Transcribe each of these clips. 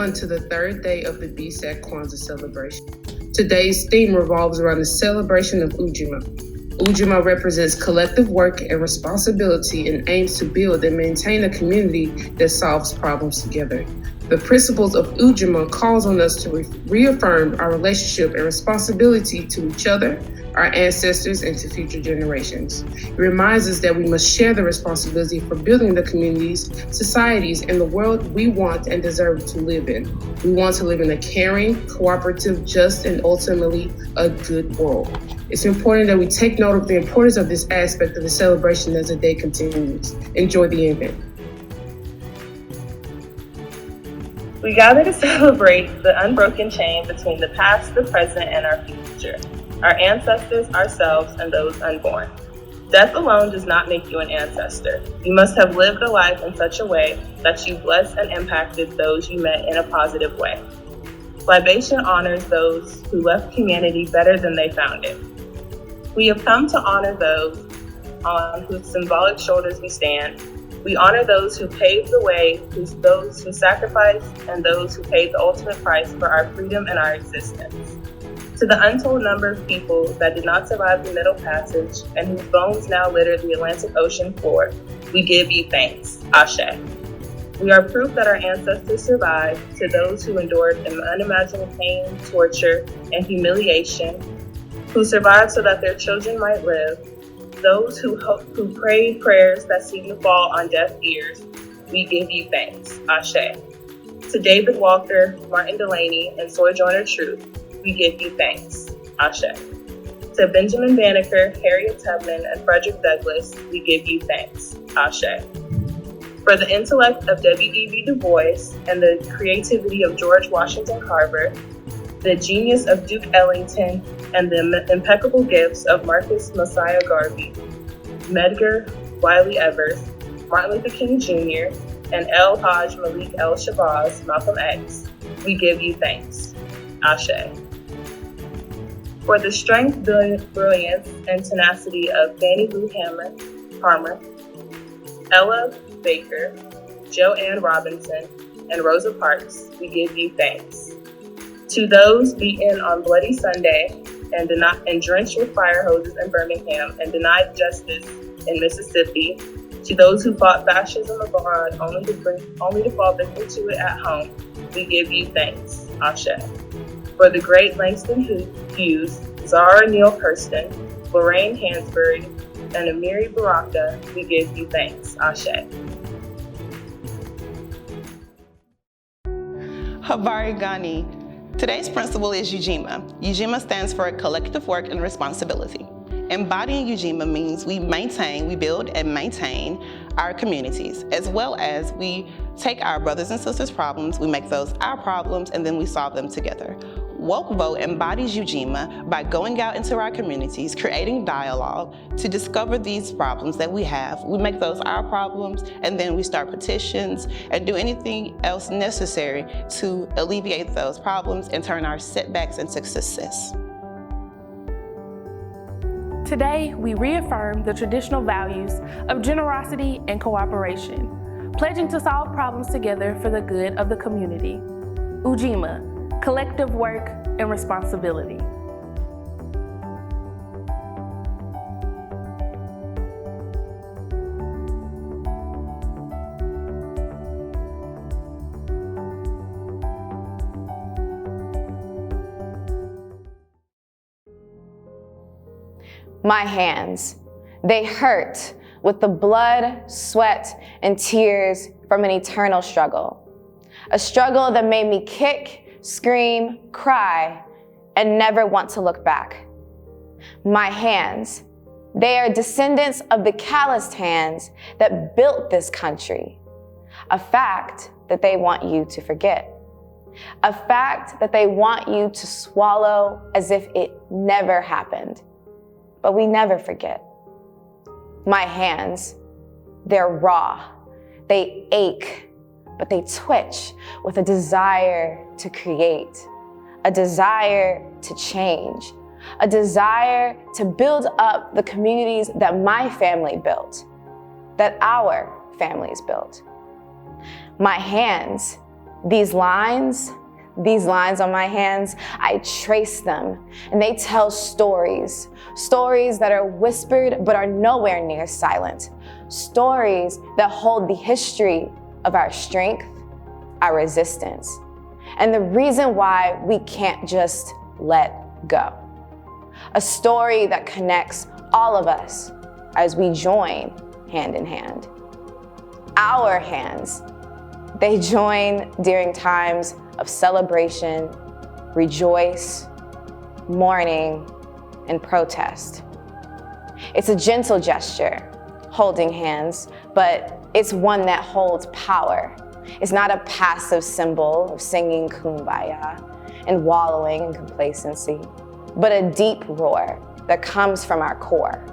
on to the third day of the BSAC Kwanzaa celebration. Today's theme revolves around the celebration of Ujima. Ujima represents collective work and responsibility and aims to build and maintain a community that solves problems together. The principles of Ujima calls on us to reaffirm our relationship and responsibility to each other, our ancestors, and to future generations. It reminds us that we must share the responsibility for building the communities, societies, and the world we want and deserve to live in. We want to live in a caring, cooperative, just, and ultimately a good world. It's important that we take note of the importance of this aspect of the celebration as the day continues. Enjoy the event. We gather to celebrate the unbroken chain between the past, the present, and our future, our ancestors, ourselves, and those unborn. Death alone does not make you an ancestor. You must have lived a life in such a way that you blessed and impacted those you met in a positive way. Libation honors those who left humanity better than they found it. We have come to honor those on whose symbolic shoulders we stand. We honor those who paved the way, those who sacrificed, and those who paid the ultimate price for our freedom and our existence. To the untold number of people that did not survive the Middle Passage and whose bones now litter the Atlantic Ocean floor, we give you thanks. Ashe. We are proof that our ancestors survived. To those who endured unimaginable pain, torture, and humiliation, who survived so that their children might live, those who prayed prayers that seem to fall on deaf ears, we give you thanks. Ashe. To David Walker, Martin Delaney, and Sojourner Truth, we give you thanks. Ashe. To Benjamin Banneker, Harriet Tubman, and Frederick Douglass, we give you thanks. Ashe. For the intellect of W.E.B. Du Bois and the creativity of George Washington Carver, the genius of Duke Ellington, and the impeccable gifts of Marcus Mosiah Garvey, Medgar Wiley Evers, Martin Luther King Jr., and El Hajj Malik El Shabazz, Malcolm X, we give you thanks. Ashe. For the strength, brilliance, and tenacity of Fannie Lou Palmer, Ella Baker, Joanne Robinson, and Rosa Parks, we give you thanks. To those beaten on Bloody Sunday and drenched with fire hoses in Birmingham and denied justice in Mississippi, to those who fought fascism abroad only to fall victim to it at home, we give you thanks. Ashe. For the great Langston Hughes, Zara Neale Hurston, Lorraine Hansberry, and Amiri Baraka, we give you thanks. Ashe. Havari Ghani. Today's principle is Ujima. Ujima stands for collective work and responsibility. Embodying Ujima means we build and maintain our communities, as well as we take our brothers and sisters' problems, we make those our problems, and then we solve them together. Woke Vote embodies Ujima by going out into our communities, creating dialogue to discover these problems that we have. We make those our problems, and then we start petitions and do anything else necessary to alleviate those problems and turn our setbacks into success. Today, we reaffirm the traditional values of generosity and cooperation, pledging to solve problems together for the good of the community. Ujima, collective work and responsibility. My hands, they hurt with the blood, sweat, and tears from an eternal struggle. A struggle that made me kick, scream, cry, and never want to look back. My hands, they are descendants of the calloused hands that built this country. A fact that they want you to forget. A fact that they want you to swallow as if it never happened. But we never forget. My hands, they're raw, they ache, but they twitch with a desire to create, a desire to change, a desire to build up the communities that my family built, that our families built. My hands, These lines on my hands, I trace them, and they tell stories that are whispered but are nowhere near silent, stories that hold the history of our strength, our resistance, and the reason why we can't just let go. A story that connects all of us as we join hand in hand. Our hands, they join during times of celebration, rejoice, mourning, and protest. It's a gentle gesture, holding hands, but it's one that holds power. It's not a passive symbol of singing kumbaya and wallowing in complacency, but a deep roar that comes from our core.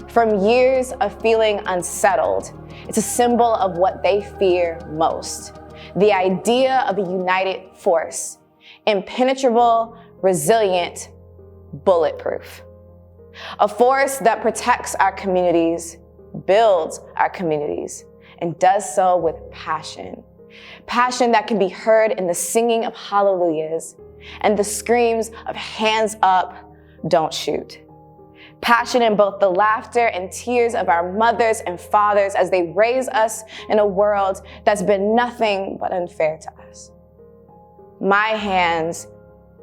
From years of feeling unsettled, it's a symbol of what they fear most. The idea of a united force, impenetrable, resilient, bulletproof. A force that protects our communities, builds our communities, and does so with passion. Passion that can be heard in the singing of hallelujahs and the screams of hands up, don't shoot. Passion in both the laughter and tears of our mothers and fathers as they raise us in a world that's been nothing but unfair to us. My hands,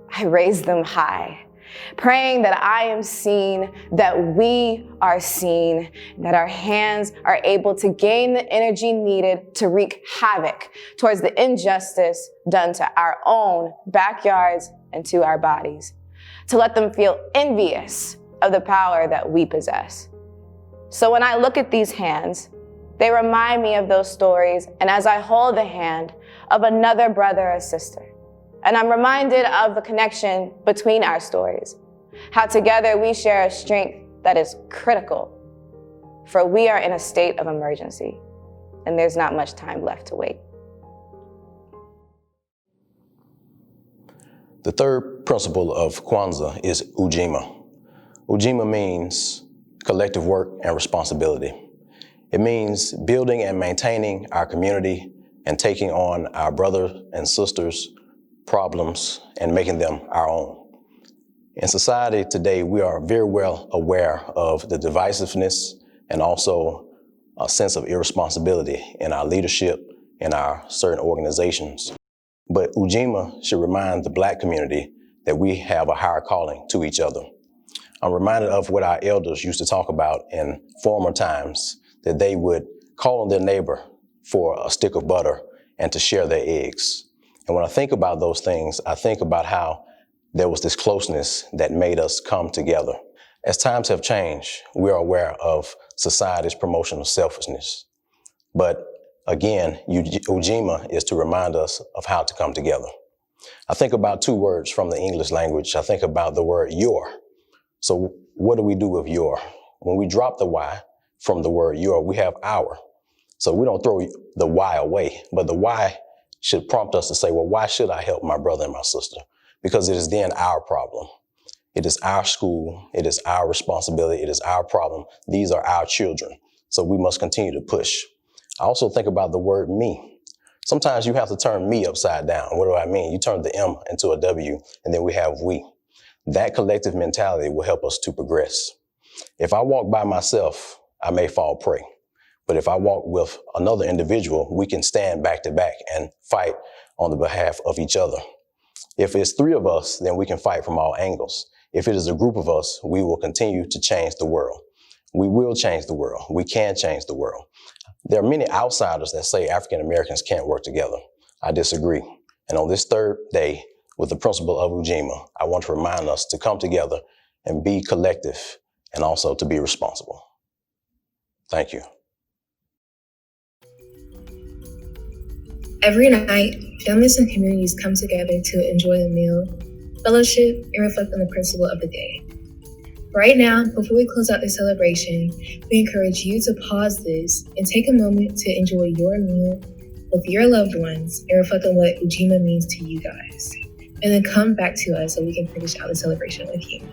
I raise them high, praying that I am seen, that we are seen, that our hands are able to gain the energy needed to wreak havoc towards the injustice done to our own backyards and to our bodies, to let them feel envious of the power that we possess. So when I look at these hands, they remind me of those stories, and as I hold the hand of another brother or sister, and I'm reminded of the connection between our stories, how together we share a strength that is critical, for we are in a state of emergency, and there's not much time left to wait. The third principle of Kwanzaa is Ujima. Ujima means collective work and responsibility. It means building and maintaining our community and taking on our brothers and sisters' problems and making them our own. In society today, we are very well aware of the divisiveness and also a sense of irresponsibility in our leadership, in our certain organizations. But Ujima should remind the Black community that we have a higher calling to each other. I'm reminded of what our elders used to talk about in former times, that they would call on their neighbor for a stick of butter and to share their eggs. And when I think about those things, I think about how there was this closeness that made us come together. As times have changed, we are aware of society's promotion of selfishness. But again, Ujima is to remind us of how to come together. I think about two words from the English language. I think about the word your. So what do we do with your? When we drop the Y from the word your, we have our. So we don't throw the Y away, but the Y should prompt us to say, well, why should I help my brother and my sister? Because it is then our problem. It is our school. It is our responsibility. It is our problem. These are our children. So we must continue to push. I also think about the word me. Sometimes you have to turn me upside down. What do I mean? You turn the M into a W, and then we have we. That collective mentality will help us to progress. If I walk by myself, I may fall prey. But if I walk with another individual, we can stand back to back and fight on the behalf of each other. If it's three of us, then we can fight from all angles. If it is a group of us, we will continue to change the world. We will change the world. We can change the world. There are many outsiders that say African Americans can't work together. I disagree. And on this third day, with the principle of Ujima, I want to remind us to come together and be collective and also to be responsible. Thank you. Every night, families and communities come together to enjoy a meal, fellowship, and reflect on the principle of the day. Right now, before we close out the celebration, we encourage you to pause this and take a moment to enjoy your meal with your loved ones and reflect on what Ujima means to you guys. And then come back to us so we can finish out the celebration with you.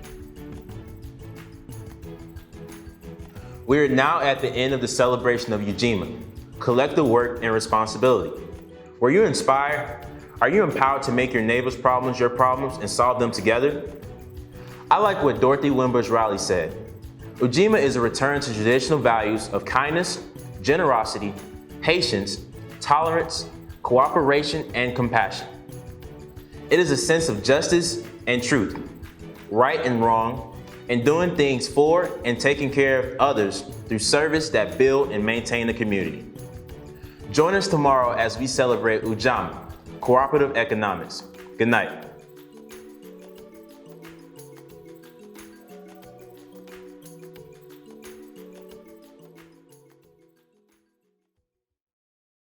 We are now at the end of the celebration of Ujima, collective work and responsibility. Were you inspired? Are you empowered to make your neighbor's problems your problems and solve them together? I like what Dorothy Wimber's Riley said. Ujima is a return to traditional values of kindness, generosity, patience, tolerance, cooperation, and compassion. It is a sense of justice and truth, right and wrong, and doing things for and taking care of others through service that build and maintain the community. Join us tomorrow as we celebrate Ujima, cooperative economics. Good night.